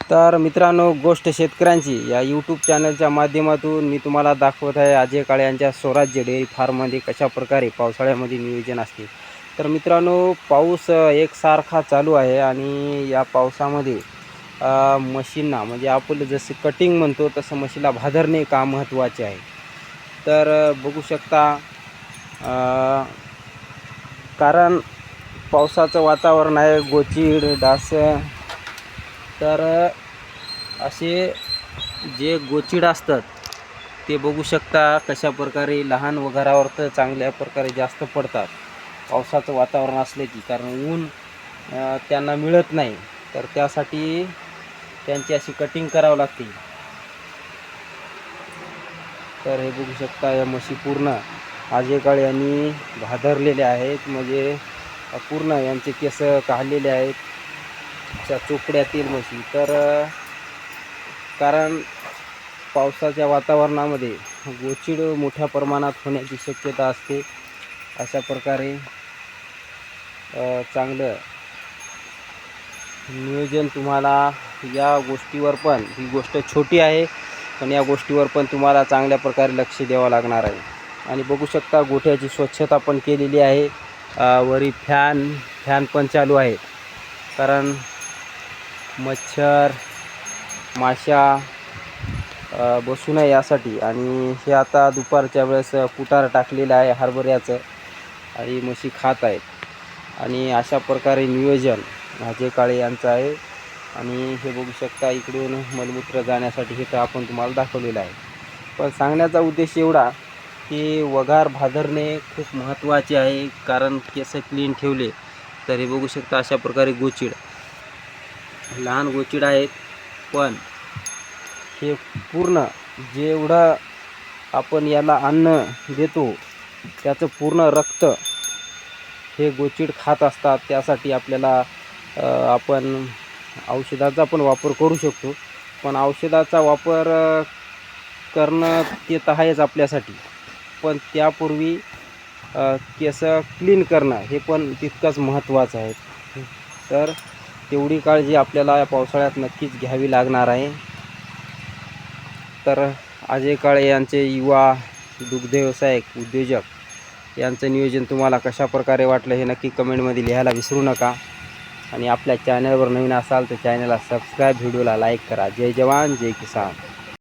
तर मित्रांनो, गोष्ट शेतकऱ्यांची या यूट्यूब चॅनलच्या माध्यमातून मी तुम्हाला दाखवत आहे अजय काळे यांच्या स्वराज्य डेअरी फार्ममध्ये कशाप्रकारे पावसाळ्यामध्ये नियोजन असते. तर मित्रांनो, पाऊस एकसारखा चालू आहे आणि या पावसामध्ये म्हशींना म्हणजे आपण जसे कटिंग म्हणतो तसं म्हशीला भादरणे का महत्त्वाचे आहे. तर बघू शकता, कारण पावसाचं वातावरण आहे, गोचीड डास. तर असे जे गोचीड असतात ते बघू शकता कशा प्रकारे लहान वगैरावर तर चांगल्या प्रकारे जास्त पडतात पावसाचं वातावरण असले की, कारण ऊन त्यांना मिळत नाही. तर त्यासाठी त्यांची अशी कटिंग करावं लागते. तर हे बघू शकता, या म्हशी पूर्ण अजय काळे यांनी भादरलेल्या आहेत, म्हणजे पूर्ण यांचे केस काढलेले आहेत त्या चोपड्यातील म्हशी. तर कारण पावसाच्या वातावरणामध्ये गोचीड मोठ्या प्रमाणात होण्याची शक्यता असते. अशा प्रकारे चांगलं नियोजन तुम्हाला या गोष्टीवर पण, ही गोष्ट छोटी आहे पण या गोष्टीवर पण तुम्हाला चांगल्या प्रकारे लक्ष द्यावं लागणार आहे. आणि बघू शकता गोठ्याची स्वच्छता पण केलेली आहे. वरी फॅन पण चालू आहे, कारण मच्छर माशा बसू नये यासाठी. आणि हे आता दुपारच्या वेळेस कुटार टाकलेलं आहे हरभऱ्याचं आणि म्हशी खात आहेत. आणि अशा प्रकारे नियोजन अजय काळे यांचं आहे. आणि हे बघू शकता, इकडून मलमूत्र जाण्यासाठी हे तर आपण तुम्हाला दाखवलेलं आहे. पण सांगण्याचा उद्देश एवढा की वगार भादरणे खूप महत्त्वाचे आहे, कारण केस क्लीन ठेवले तर हे बघू शकता अशा प्रकारे गोचीड, लहान गोचीड आहेत, पण हे पूर्ण जेवढं आपण याला अन्न देतो त्याचं पूर्ण रक्त हे गोचीड खात असतात. त्यासाठी आपल्याला आपण औषधाचा पण वापर करू शकतो, पण औषधाचा वापर करणं ते तर आहेच आपल्यासाठी, पण त्यापूर्वी केस क्लीन करणं हे पण तितकंच महत्त्वाचं आहे. तर तेवढी काळजी आपल्याला या पावसाळ्यात नक्कीच घ्यावी लागणार आहे. तर अजय काळे यांचे युवा दुग्ध व्यवसाय उद्योजक यांचं नियोजन तुम्हाला कशा प्रकारे वाटलं हे नक्की कमेंटमध्ये लिहायला विसरू नका. आणि आपल्या चॅनलवर नवीन असाल तर चॅनलला सबस्क्राईब, व्हिडिओला लाईक करा. जय जवान जय किसान.